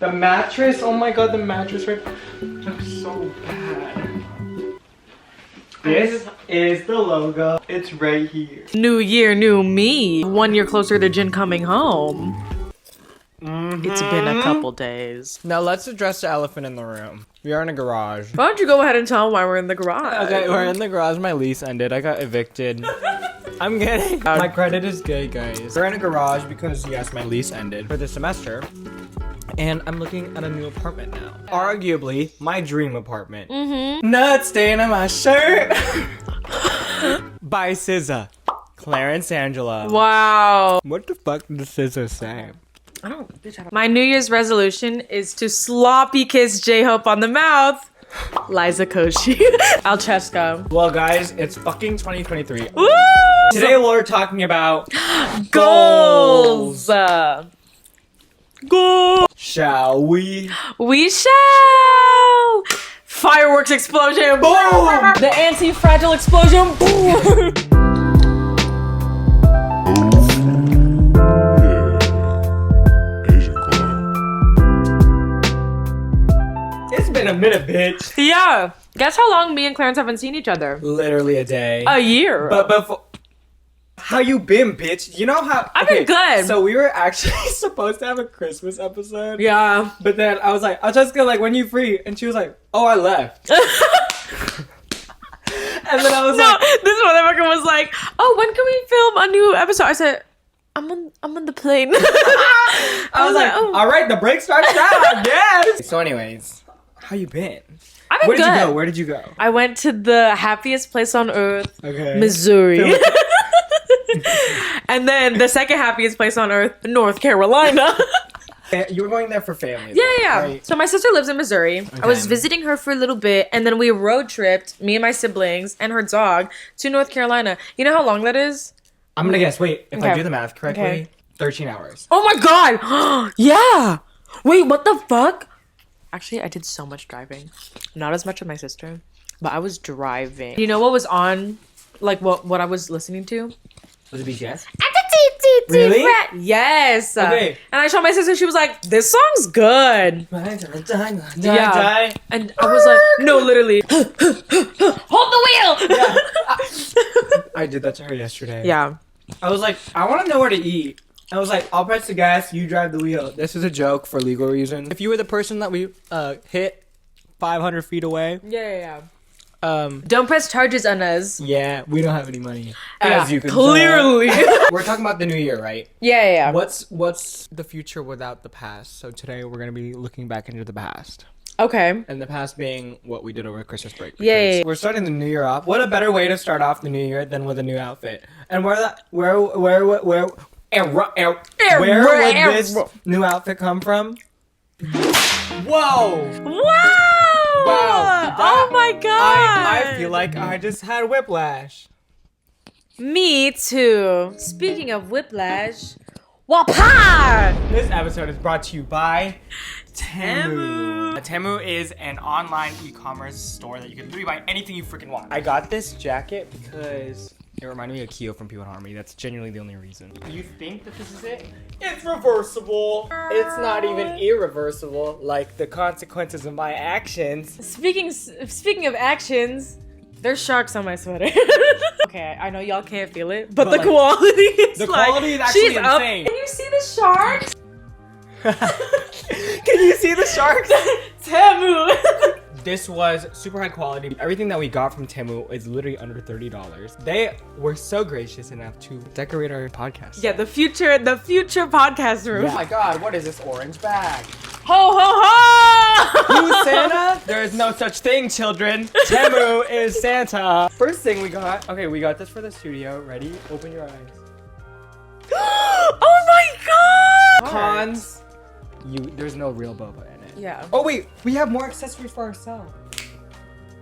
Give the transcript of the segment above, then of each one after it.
The mattress, oh my god, the mattress right looks so bad. This is the logo. It's right here. New year, new me. 1 year closer to Jin coming home. It's been a couple days. Now let's address the elephant in the room. We are in a garage. Why don't you go ahead and tell them why we're in the garage? Okay, we're in the garage. My lease ended. I got evicted. I'm kidding. My credit is good, guys. We're in a garage because, yes, my lease ended for the semester. And I'm looking at a new apartment now. Arguably, my dream apartment. Nut stain on my shirt. By SZA. Clarence Angelo. Wow. What the fuck did SZA say? I don't, bitch, I don't. My New Year's resolution is to sloppy kiss J-Hope on the mouth. Liza Koshy. Alcheska. Well, guys, it's fucking 2023. Woo! Today we're talking about goals. Goals. Shall we? We shall. Fireworks explosion. Boom! The anti-fragile explosion. Boom! It's been a minute, bitch. Yeah. Guess how long me and Clarence haven't seen each other? Literally a day. A year. But before, how you been, bitch? You know how I've been good. So we were actually supposed to have a Christmas episode. Yeah. But then I was like, I'll just go like, when you free? And she was like, oh, I left. And then I was like, this motherfucker was like, oh, when can we film a new episode? I said, I'm on the plane. I was like, oh. all right, the break starts now. Yes. So anyways, how you been? I've been Where did good. you go? Where did you go? I went to the happiest place on earth, Okay. Missouri. And then the second happiest place on earth, North Carolina. You were going there for family. Yeah. Right? So my sister lives in Missouri. I was visiting her for a little bit, and then we road tripped, me and my siblings and her dog, to North Carolina. You know how long that is? I'm gonna guess. Wait, if I Okay. do the math correctly, Okay. 13 hours. Oh my god! Yeah! Wait, what the fuck? Actually, I did so much driving. Not as much as my sister, but I was driving. You know what was on? Like what I was listening to? Was it BTS? Really? Yes. Okay. And I showed my sister, she was like, this song's good. Yeah. And I was like, no, literally. Hold the wheel! Yeah. I did that to her yesterday. Yeah. I was like, I want to know where to eat. I was like, I'll press the gas, you drive the wheel. This is a joke for legal reasons. If you were the person that we hit 500 feet away. Yeah. Don't press charges on us. Yeah, we don't have any money. Yeah, As you can clearly. tell. We're talking about the new year, right? Yeah. What's the future without the past? So today we're going to be looking back into the past. Okay. And the past being what we did over Christmas break. Yeah. We're starting the new year off. What a better way to start off the new year than with a new outfit. And where would this new outfit come from? Whoa! Wow! Oh my god! I feel like I just had whiplash. Me too. Speaking of whiplash, wapa! This episode is brought to you by Temu. Temu is an online e-commerce store that you can literally buy anything you freaking want. I got this jacket because it reminded me of Kyo from People in Harmony. That's genuinely the only reason. You think that this is it? It's reversible. It's not even irreversible, like the consequences of my actions. Speaking of actions, there's sharks on my sweater. Okay, I know y'all can't feel it, but the like, quality is the quality is actually she's insane. Up. Can you see the sharks? Can you see the sharks? Temu. This was super high quality. Everything that we got from Temu is literally under $30. They were so gracious enough to decorate our podcast. Yeah, the future podcast room. Oh my god, what is this orange bag? Ho ho ho! Who's Santa? There is no such thing, children. Temu is Santa. First thing we got. Okay, we got this for the studio. Ready? Open your eyes. Oh my god! Cons. There's no real boba in it. Yeah. Oh wait, we have more accessories for ourselves.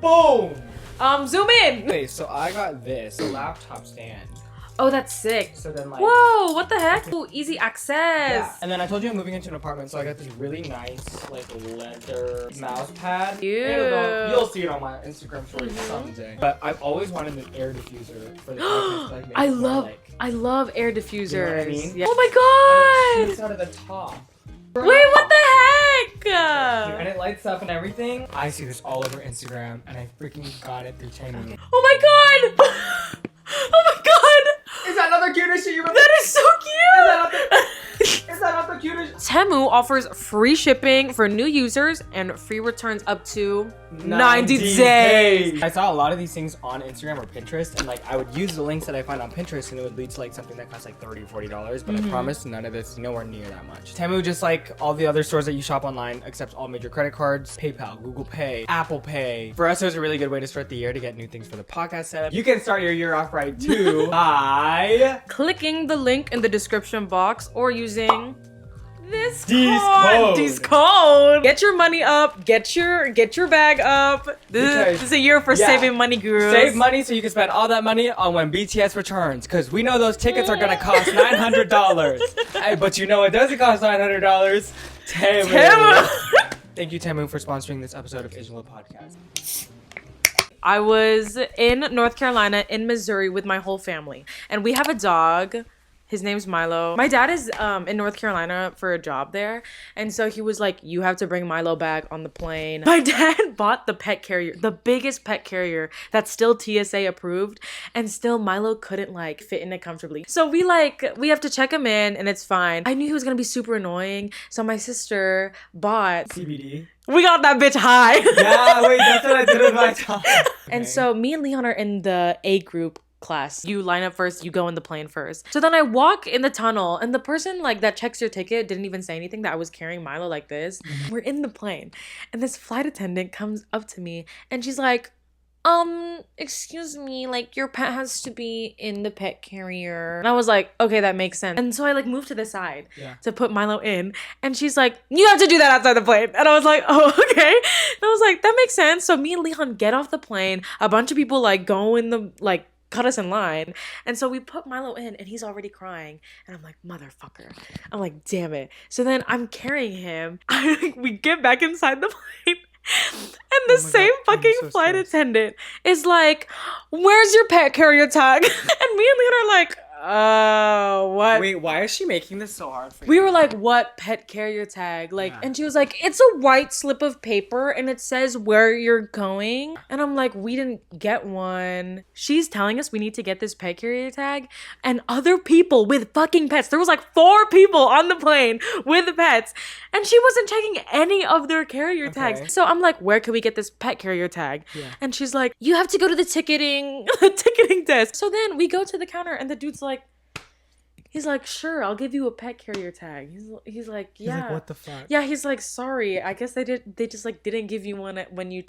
Boom! Zoom in. Okay, so I got this, a laptop stand. Oh, that's sick. So then like. Whoa, what the heck? Ooh, easy access. Yeah. And then I told you I'm moving into an apartment, so I got this really nice like leather mouse pad. Cute. You'll see it on my Instagram stories someday. But I've always wanted an air diffuser for the podcast. Like, I love air diffusers. You know what I mean? Yeah. Oh my god! Shoots out of the top. Wait, what the heck? lights up and everything. I see this all over Instagram, and I freaking got it through Temu. Oh my god! Oh my god! Is that not the cutest shit you ever? That is so cute! Is that not the cutest? Temu offers free shipping for new users and free returns up to 90 days. I saw a lot of these things on Instagram or Pinterest, and like I would use the links that I find on Pinterest, and it would lead to like something that costs like $30 or $40. But I promise none of this is nowhere near that much. Temu, just like all the other stores that you shop online, accepts all major credit cards, PayPal, Google Pay, Apple Pay. For us, it was a really good way to start the year to get new things for the podcast setup. You can start your year off right too by clicking the link in the description box or using this code. Get your money up. Get your bag up. This is a year for saving money, gurus. Save money so you can spend all that money on when BTS returns, because we know those tickets are gonna cost $900. Hey, but you know it doesn't cost $900. Temu. Thank you, Temu, for sponsoring this episode of Angelo Podcast. I was in North Carolina, in Missouri with my whole family, and we have a dog. His name's Milo. My dad is in North Carolina for a job there. And so he was like, you have to bring Milo back on the plane. My dad bought the pet carrier, the biggest pet carrier that's still TSA approved. And still Milo couldn't like fit in it comfortably. So we have to check him in and it's fine. I knew he was gonna be super annoying. So my sister bought CBD. We got that bitch high. Yeah, wait, that's what I did with my dog. And so me and Leon are in the A group class. You line up first, you go in the plane first. So then I walk in the tunnel and the person like that checks your ticket didn't even say anything that I was carrying Milo like this. We're in the plane and this flight attendant comes up to me and she's like, excuse me, like your pet has to be in the pet carrier. And I was like, okay, that makes sense. And so I like moved to the side to put Milo in. And she's like, you have to do that outside the plane. And I was like, oh, okay. And I was like, that makes sense. So me and Leon get off the plane. A bunch of people like go in the like cut us in line. And so we put Milo in and he's already crying. And I'm like, motherfucker. I'm like, damn it. So then I'm carrying him. We get back inside the plane. And the same fucking flight attendant is like, where's your pet carrier tag? And me and Leon are like, oh, what? Wait, why is she making this so hard for you? We were like, what pet carrier tag? Like, and she was like, it's a white slip of paper and it says where you're going. And I'm like, we didn't get one. She's telling us we need to get this pet carrier tag, and other people with fucking pets. There was like 4 people on the plane with pets, and she wasn't checking any of their carrier tags. So I'm like, where can we get this pet carrier tag? And she's like, you have to go to the ticketing desk. So then we go to the counter and the dude's like, he's like, sure, I'll give you a pet carrier tag. He's like, yeah. He's like, what the fuck? Yeah, he's like, sorry, I guess they just like didn't give you one when you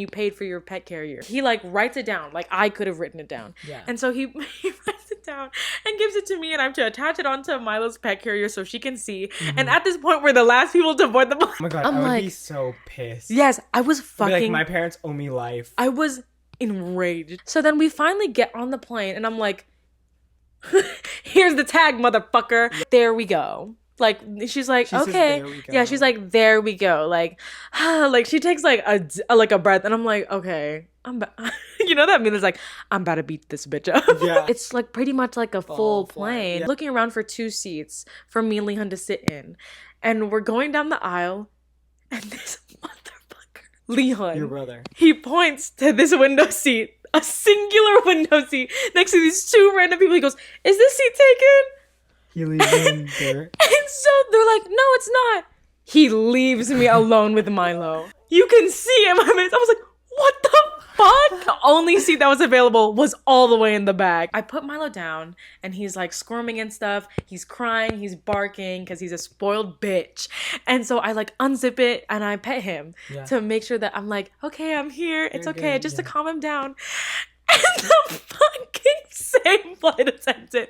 paid for your pet carrier. He like writes it down, like I could have written it down. Yeah. And so he writes it down and gives it to me, and I have to attach it onto Milo's pet carrier so she can see. And at this point, we're the last people to board the plane. Oh my god, I would be so pissed. Yes, I was fucking. I'd be like, my parents owe me life. I was enraged. So then we finally get on the plane, and I'm like, here's the tag, motherfucker. There we go. Like, she's like, she okay. Yeah, she's like, there we go. Like, like she takes like a breath, and I'm like, okay, you know that means like, I'm about to beat this bitch up. Yeah. It's like pretty much like a full plane. Yeah. Looking around for 2 seats for me and Leon to sit in, and we're going down the aisle, and this motherfucker, Leon, your brother, he points to this window seat. A singular window seat next to these 2 random people. He goes, is this seat taken? He leaves him there. And so they're like, no, it's not. He leaves me alone with Milo. You can see in my face. I was like, what the fuck? The only seat that was available was all the way in the back. I put Milo down and he's like squirming and stuff. He's crying, he's barking because he's a spoiled bitch. And so I like unzip it and I pet him to make sure that I'm like, okay, I'm here. It's okay, just to calm him down. And the fucking same flight attendant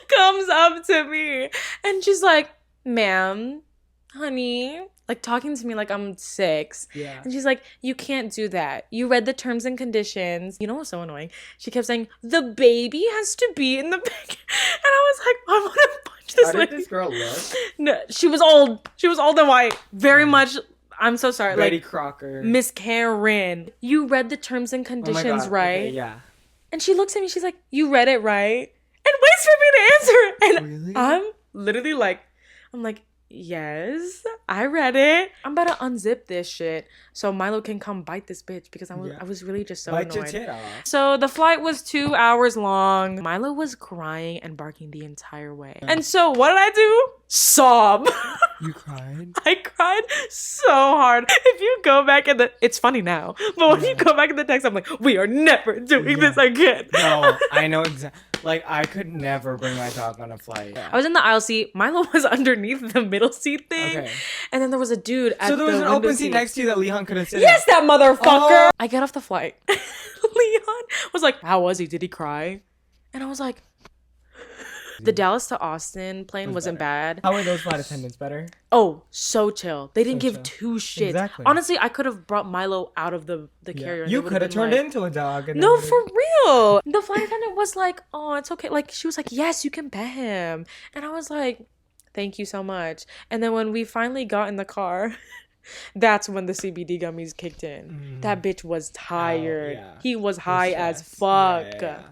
comes up to me and she's like, ma'am, honey, like talking to me like I'm 6. Yeah. And she's like, you can't do that. You read the terms and conditions. You know what's so annoying? She kept saying, the baby has to be in the back. And I was like, I want to punch this lady. How did this girl look? No, she was old. She was old and white. Very much. I'm so sorry. Betty like, Crocker. Miss Karen. You read the terms and conditions, right? Okay, yeah. And she looks at me. She's like, you read it, right? And waits for me to answer. And really? I'm literally like, I'm like, Yes, I read it. I'm about to unzip this shit so Milo can come bite this bitch because I was really just so Bite your annoyed. tit off. So the flight was 2 hours long. Milo was crying and barking the entire way. And so what did I do? Sob. You cried? I cried so hard. If you go back in it's funny now, but when you go back in the text, I'm like, we are never doing this again. No, I know exactly. Like, I could never bring my dog on a flight. I was in the aisle seat. Milo was underneath the middle seat thing. Okay. And then there was a dude at the So there was an open seat next to you that Leon could have sat Yes, that motherfucker! I get off the flight. Leon was like, how was he? Did he cry? And I was like, the Dallas to Austin plane wasn't bad. How were those flight attendants better? Oh, so chill. They didn't give two shits. Exactly. Honestly, I could have brought Milo out of the carrier. You could have turned into a dog. No, for real. The flight attendant was like, oh, it's okay. Like, she was like, yes, you can pet him. And I was like, thank you so much. And then when we finally got in the car, that's when the CBD gummies kicked in. That bitch was tired. Oh, yeah. He was high as fuck. Yeah.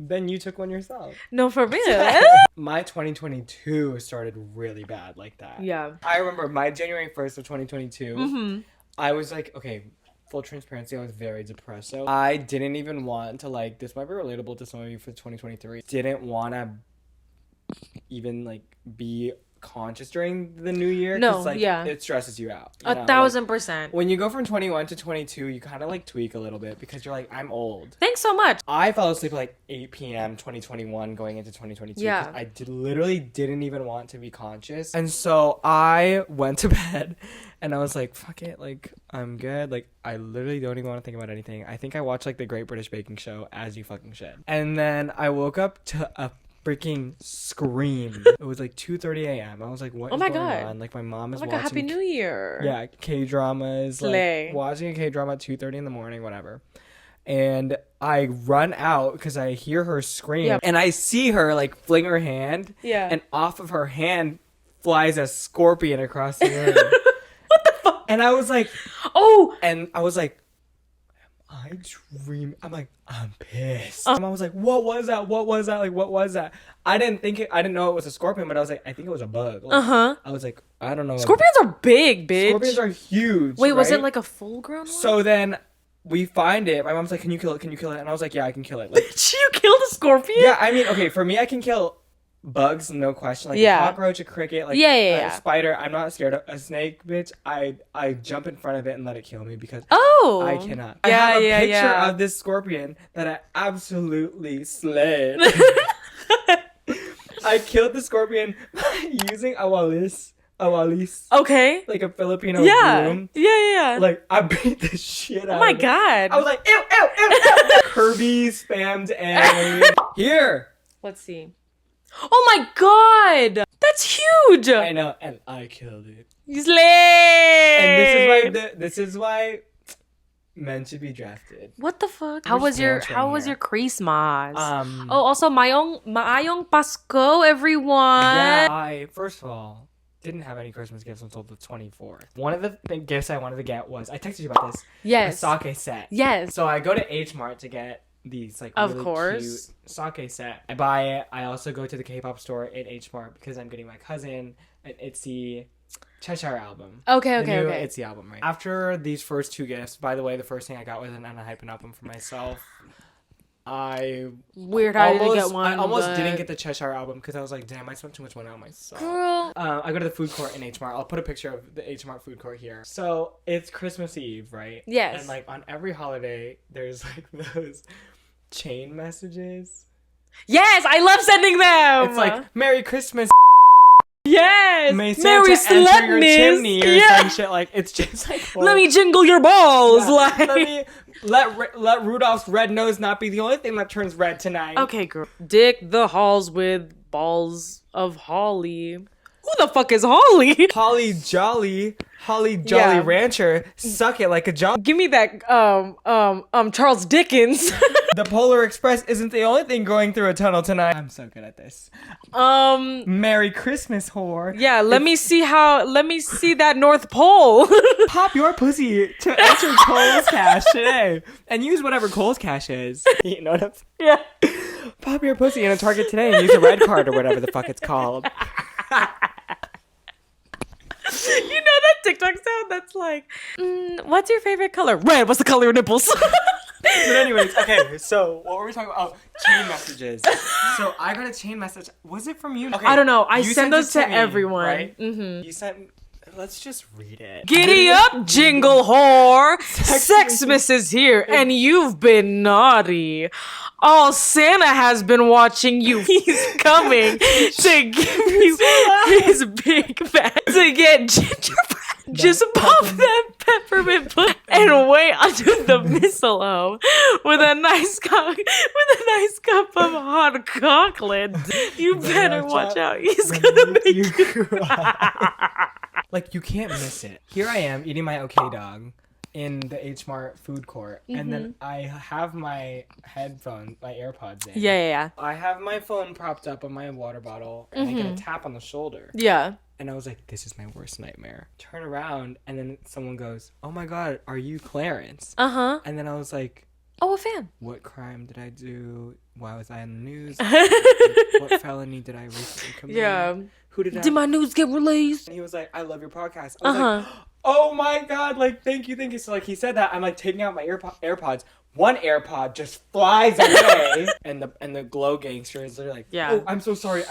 Then you took one yourself. No, for real. My 2022 started really bad like that. Yeah. I remember my January 1st of 2022, I was like, okay, full transparency, I was very depressed. So I didn't even want to, like, this might be relatable to some of you for 2023. Didn't want to even, like, be conscious during the new year. No, like, yeah. It stresses you out. 1,000%. Like, when you go from 21 to 22, you kind of like tweak a little bit because you're like, I'm old. Thanks so much. I fell asleep at like 8 p.m. 2021 going into 2022. Yeah. I literally didn't even want to be conscious. And so I went to bed and I was like, fuck it. Like, I'm good. Like, I literally don't even want to think about anything. I think I watched like the Great British Baking Show, as you fucking should. And then I woke up to a freaking scream. It was like 2:30 a.m. I was like, what is going on? Like, my mom is watching Happy New Year. Yeah, K-dramas. Like, watching a K-drama at 2:30 in the morning, whatever. And I run out because I hear her scream. Yeah. And I see her like fling her hand. Yeah. And off of her hand flies a scorpion across the room. What the fuck? And I was like, oh. And I was like, I dream. I'm like, I'm pissed. And I was like, what was that? What was that? Like, what was that? I didn't know it was a scorpion, but I was like, I think it was a bug. Like, I was like, I don't know. Scorpions are big, bitch. Scorpions are huge. Wait, was it like a full grown one? So then we find it. My mom's like, can you kill it? Can you kill it? And I was like, yeah, I can kill it. Like, you killed a scorpion? Yeah, I mean, okay, for me, I can kill bugs, no question. Like a cockroach, a cricket, like a spider. I'm not scared of a snake, bitch. I jump in front of it and let it kill me because I cannot. I have a picture of this scorpion that I absolutely slayed. I killed the scorpion using awalis. Okay. Like a Filipino broom. Yeah. Like, I beat the shit out of it. Oh my god. I was like, ew, ew, ew, ew. Kirby spammed A. Here. Let's see. Oh my god! That's huge! I know, and I killed it. Slay! And this is why men should be drafted. What the fuck? How was your Christmas? Also maayong Pasko, everyone. Yeah, I first of all didn't have any Christmas gifts until the 24th. One of the gifts I wanted to get was, I texted you about this. Yes. A sake set. Yes. So I go to H Mart to get these like really cute sake set. I buy it. I also go to the K-pop store at H Mart because I'm getting my cousin an ITZY Cheshire album. Okay. ITZY album, right? After these first two gifts, by the way, the first thing I got was an UNHELPFUL album for myself. I didn't get one. I almost didn't get the Cheshire album because I was like, damn, I spent too much money on myself. Girl. I go to the food court in H Mart. I'll put a picture of the H Mart food court here. So it's Christmas Eve, right? Yes. And like on every holiday, there's like those chain messages. Yes, I love sending them. It's like, Merry Christmas. Yes. May Santa Merry enter your chimney or some shit. Like, it's just like, what? Let me jingle your balls. Yeah. Let Rudolph's red nose not be the only thing that turns red tonight. Okay, girl. Dick the halls with balls of holly. Who the fuck is Holly? Holly Jolly Rancher. Suck it like a jolly. Give me that Charles Dickens. The Polar Express isn't the only thing going through a tunnel tonight. I'm so good at this. Merry Christmas, whore. Yeah, let me see that North Pole. Pop your pussy to enter Kohl's Cash today. And use whatever Kohl's Cash is. You know what I'm saying? Yeah. Pop your pussy in a Target today and use a red card or whatever the fuck it's called. TikTok sound that's like, what's your favorite color? Red. What's the color of your nipples? But anyways, okay, so what were we talking about? Oh, chain messages. So I got a chain message. Was it from you? Okay, I don't know. I you send sent those it to me, everyone. Right? Mm-hmm. You sent... Let's just read it. Giddy up, jingle whore. Sexmas is here, and you've been naughty. All Santa has been watching you. He's coming to give you his big bag to get gingerbread. Just pop that peppermint pudding and wait under the mistletoe with a nice cup of hot chocolate. You better watch out. He's gonna make you cry. Like, you can't miss it. Here I am eating my OK Dog in the H Mart food court, and then I have my headphones, my AirPods in. Yeah. I have my phone propped up on my water bottle, and I get a tap on the shoulder. Yeah. And I was like, this is my worst nightmare. Turn around, and then someone goes, oh my God, are you Clarence? Uh-huh. And then I was like, oh, a fan. what crime did I do? Why was I in the news? What felony did I recently commit? Yeah. Who did I... Did my news get released? And he was like, I love your podcast. I was like, oh my God, like, thank you. So, like, he said that. I'm, like, taking out my AirPods. One AirPod just flies away. and the glow gangster is literally like, oh, I'm so sorry.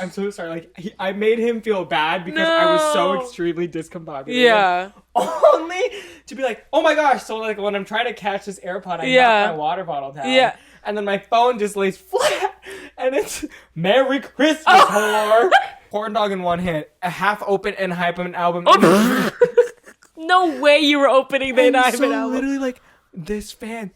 Like, I made him feel bad because I was so extremely discombobulated. Yeah. Only to be like, oh my gosh. So, like, when I'm trying to catch this AirPod, I knock my water bottle down. Yeah. And then my phone just lays flat. And it's Merry Christmas, whore. Horn dog in one hand, a half open and hyping album. No way you were opening the hyping album. Literally, like, this fan,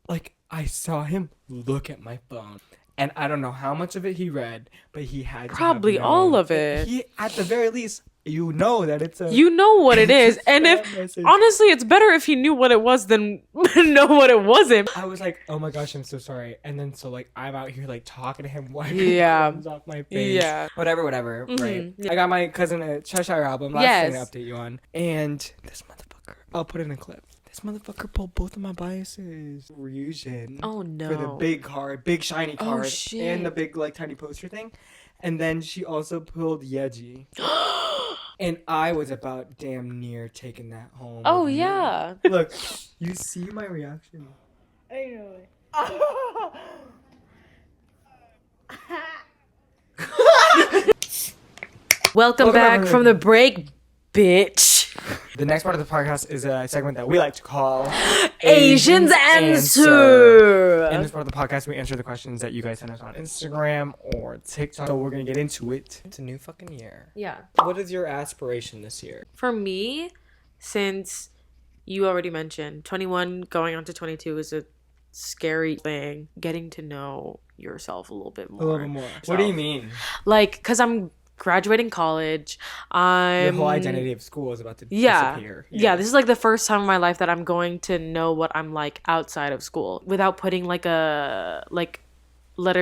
like, I saw him look at my phone. And I don't know how much of it he read, but he had probably all of it. He, at the very least, you know that it's a... You know what it is. And if... Message. Honestly, it's better if he knew what it was than know what it wasn't. I was like, oh my gosh, I'm so sorry. And then so, like, I'm out here, like, talking to him, wiping crumbs off my face. Yeah. Whatever, right? Yeah. I got my Cousin a Cheshire album last thing to update you on. And this motherfucker, I'll put in a clip. This motherfucker pulled both of my biases. Fusion. Oh, no. For the big card, big shiny card. Oh, shit. And the big, like, tiny poster thing. And then she also pulled Yeji. And I was about damn near taking that home. Oh, yeah. Look, you see my reaction. I know it. Welcome back from the break, bitch. The next part of the podcast is a segment that we like to call Asians Answer. In this part of the podcast, we answer the questions that you guys send us on Instagram or TikTok. So we're going to get into it. It's a new fucking year. Yeah. What is your aspiration this year? For me, since you already mentioned, 21 going on to 22 is a scary thing. Getting to know yourself a little bit more. A little bit more. What do you mean? Like, because I'm graduating college. Your whole identity of school is about to disappear. Yeah, this is like the first time in my life that I'm going to know what I'm like outside of school without putting like letter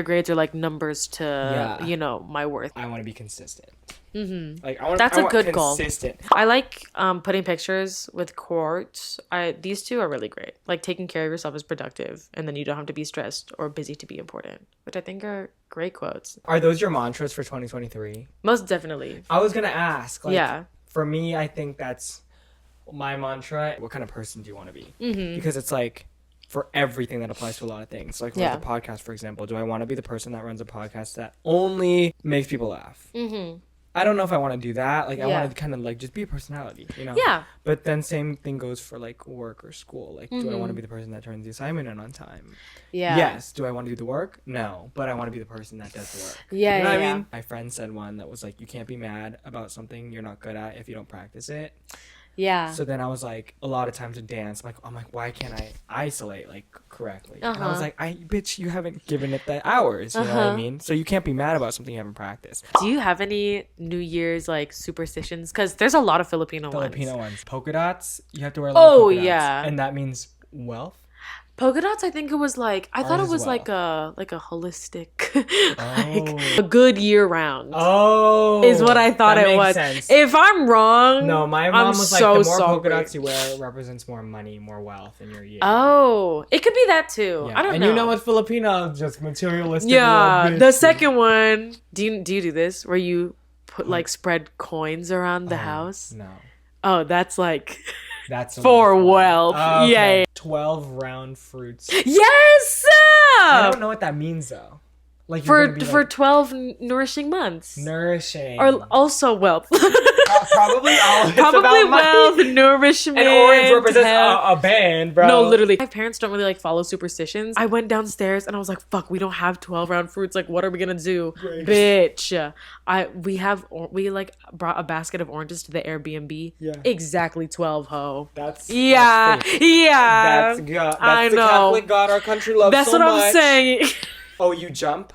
grades or like numbers to you know, my worth. I want to be consistent. Mm-hmm. Like that's a good goal. Consistent. I like putting pictures with quotes. These two are really great. Like taking care of yourself is productive, and then you don't have to be stressed or busy to be important, which I think are great quotes. Are those your mantras for 2023? Most definitely. I was gonna ask. Like, yeah. For me, I think that's my mantra. What kind of person do you want to be? Mm-hmm. Because it's like for everything that applies to a lot of things. Like with the podcast, for example, do I want to be the person that runs a podcast that only makes people laugh? Mm-hmm. I don't know if I want to do that. Like, I want to kind of, like, just be a personality, you know? Yeah. But then same thing goes for, like, work or school. Like, do I want to be the person that turns the assignment in on time? Yeah. Yes. Do I want to do the work? No. But I want to be the person that does the work. Yeah, you know what I mean? My friend said one that was, like, you can't be mad about something you're not good at if you don't practice it. Yeah. So then I was like, a lot of times with dance, I'm like, why can't I isolate like correctly? And I was like, bitch, you haven't given it the hours. You know what I mean? So you can't be mad about something you haven't practiced. Do you have any New Year's like superstitions? Because there's a lot of Filipino ones. Polka dots. You have to wear a lot of polka dots. Yeah. And that means wealth. Polka dots, I think it was like, I thought it was like a holistic, like a good year round. Oh, is what I thought it was. Sense. If I'm wrong, no, my mom was like, the more polka dots you wear represents more money, more wealth in your year. Oh, it could be that too. Yeah. I don't know. And you know what's Filipino? Just materialistic. Yeah, the second one. Do you do this where you put like spread coins around the house? No. Oh, that's like That's for wealth. Oh, okay. Yeah. 12 round fruits. Yes! I don't know what that means though. Like For 12 nourishing months. nourishing. Or also wealth. Probably all. It's Probably about wealth, money. nourishment. And orange represents health. a band, bro. No, literally. My parents don't really like follow superstitions. I went downstairs and I was like, fuck, we don't have 12 round fruits. Like, what are we gonna do? Grapes. Bitch. We like brought a basket of oranges to the Airbnb. Yeah. Exactly 12 ho. That's Yeah. fake. Yeah. That's God. That's I the know. Catholic God our country loves That's so what much. I'm saying. Oh, you jump?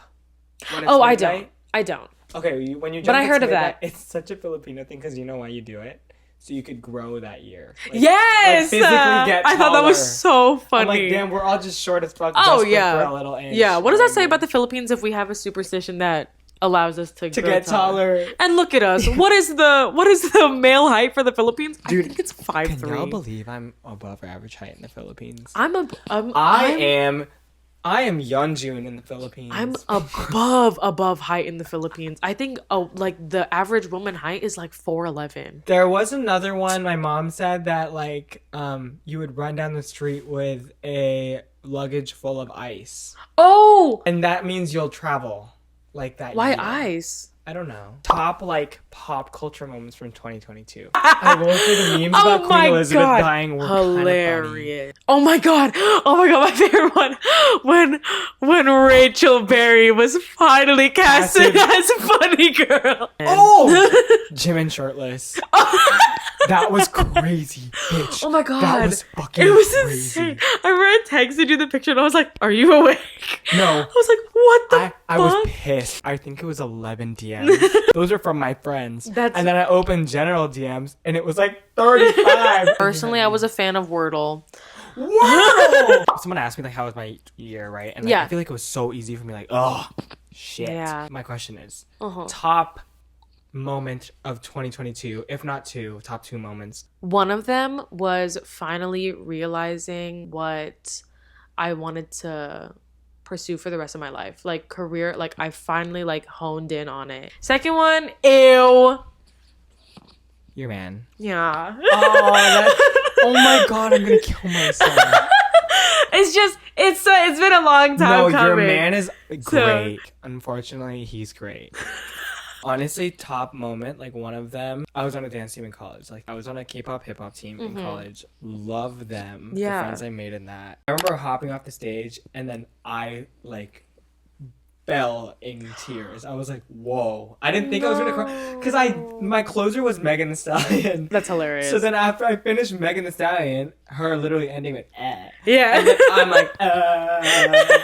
When it's Oh, I midnight? don't. I don't. Okay, when you jump, But I it's heard of midnight. that. It's such a Filipino thing because you know why you do it? So you could grow that year. Like, Yes! like physically get I thought that was taller. so funny. I'm like, damn, we're all just short as fuck. Oh, desperate yeah. For a little inch. Yeah, what does that say about the Philippines if we have a superstition that allows us to grow get taller? And look at us. What is the male height for the Philippines? Dude, I think it's Can y'all 5'3". believe I'm above average height in the Philippines? I am Yeonjun in the Philippines. I'm above height in the Philippines. I think like the average woman height is like 4'11". There was another one. My mom said that like you would run down the street with a luggage full of ice, Oh, and that means you'll travel like that. why year. ice? I don't know. Top like pop culture moments from 2022. I will say the memes Oh about my Queen Elizabeth God. dying were Hilarious. Oh my god, my favorite one. When Rachel Berry was finally casted as Funny Girl. Oh, Jimin Shirtless. That was crazy, bitch. Oh my god. That was fucking It was crazy. insane. I remember I texted you the picture and I was like, are you awake? No. I was like, what the I fuck? was pissed. I think it was 11 DMs. Those are from my friends. And then I opened general DMs and it was like 35. Personally, I was a fan of Wordle. Whoa! Someone asked me like how was my year, right? And like, Yeah. I feel like it was so easy for me, like, oh shit. Yeah. My question is Uh-huh. top moment of 2022, if not top two moments. One of them was finally realizing what I wanted to pursue for the rest of my life. Like career, like I finally like honed in on it. Second one, ew. Your man. Yeah. Oh my god, I'm gonna kill myself. It's been a long time No, coming. your man is great. Unfortunately, he's great. Honestly, top moment, like one of them, I was on a dance team in college. Like I was on a K-pop hip hop team in college. Love them. Yeah. The friends I made in that. I remember hopping off the stage and then I like fell in tears. I was like, whoa. I didn't think I was gonna cry. Cause my closer was Megan Thee Stallion. That's hilarious. So then after I finished Megan Thee Stallion, her literally ending with eh. Yeah. And then I'm like,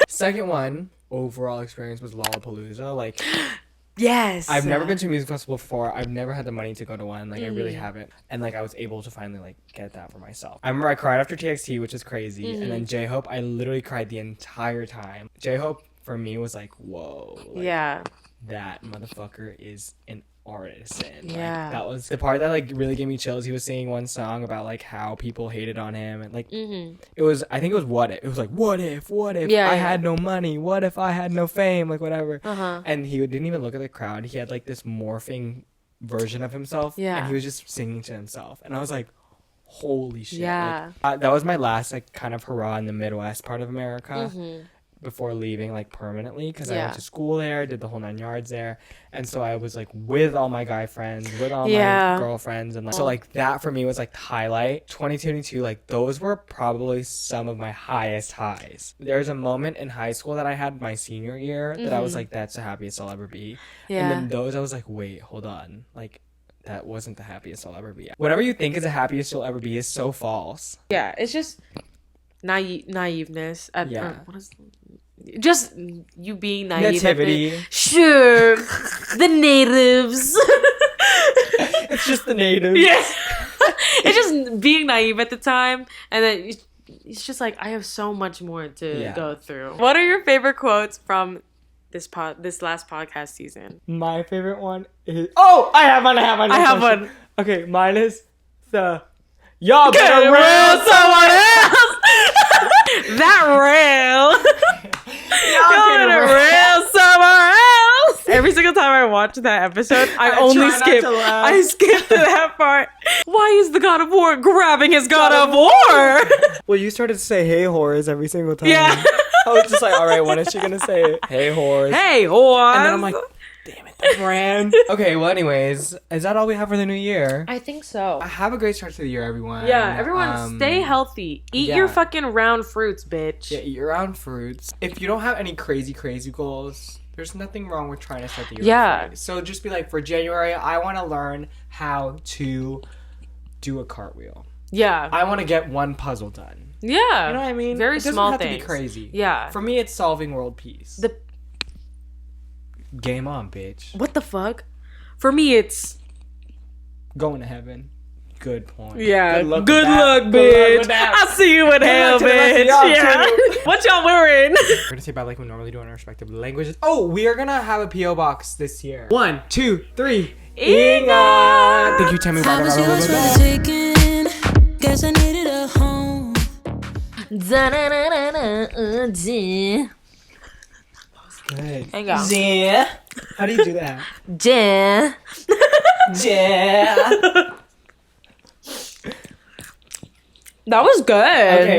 Second one, overall experience was Lollapalooza. Like Yes. I've never been to a music festival before. I've never had the money to go to one. Like I really haven't. And like I was able to finally like get that for myself. I remember I cried after TXT, which is crazy. And then J-Hope, I literally cried the entire time. J-Hope for me was like, whoa. Like, Yeah. that motherfucker is an artist. And Yeah. like, that was the part that like really gave me chills. He was singing one song about like how people hated on him and like it was, I think it was what if. It was like what if I had no money, what if I had no fame, like whatever. And he didn't even look at the crowd. He had like this morphing version of himself. Yeah. And he was just singing to himself. And I was like, holy shit. Yeah. Like, that was my last like kind of hurrah in the Midwest part of America. Before leaving like permanently, because I went to school there, did the whole 9 yards there, and so I was like with all my guy friends, with all my girlfriends, and like, so like that for me was like the highlight. 2022, like those were probably some of my highest highs. There's a moment in high school that I had my senior year that I was like, that's the happiest I'll ever be. And then those I was like, wait, hold on, like that wasn't the happiest I'll ever be. Whatever you think is the happiest you'll ever be is so false. Yeah, it's just naiveness. What is just you being naive. Nativity. Sure, the natives. It's just the natives. Yeah, it's just being naive at the time, and then it's just like I have so much more to go through. What are your favorite quotes from this last podcast season? My favorite one is I have one. Okay, mine is the y'all better rail someone else. That rail. Y'all better rail somewhere else. Every single time I watched that episode, I try only not skipped. to laugh. I skipped to that part. Why is the God of War grabbing his God of War? Well, you started to say "Hey whores" every single time. Yeah. I was just like, all right, when is she gonna say "Hey whores"? Hey, whore. And then I'm like, damn it, the brand. Okay, well, anyways, is that all we have for the new year? I think so. Have a great start to the year, everyone. Yeah, everyone stay healthy. Eat yeah. your fucking round fruits, bitch. Yeah, eat your round fruits. If you don't have any crazy goals, there's nothing wrong with trying to start the year. Yeah. Right. So just be like, for January, I want to learn how to do a cartwheel. Yeah. I want to get one puzzle done. Yeah. You know what I mean? Very it doesn't small have things. to be crazy. Yeah. For me, it's solving world peace. The Game on, bitch. what the fuck? For me, it's Going to heaven. Good point. yeah. Good luck, Good with that. luck, Good bitch. luck with that. I'll see you in hell, luck to the rest of bitch. y'all, Yeah. too. What y'all wearing? We're gonna say bye like we normally do in our respective languages. Oh, we are gonna have a PO box this year. 1, 2, 3. Inga. Thank you, Temu. Time is yours for the taking. Guess I needed a home. Good. Hang on. Yeah. How do you do that? Yeah. Yeah. That was good. Okay.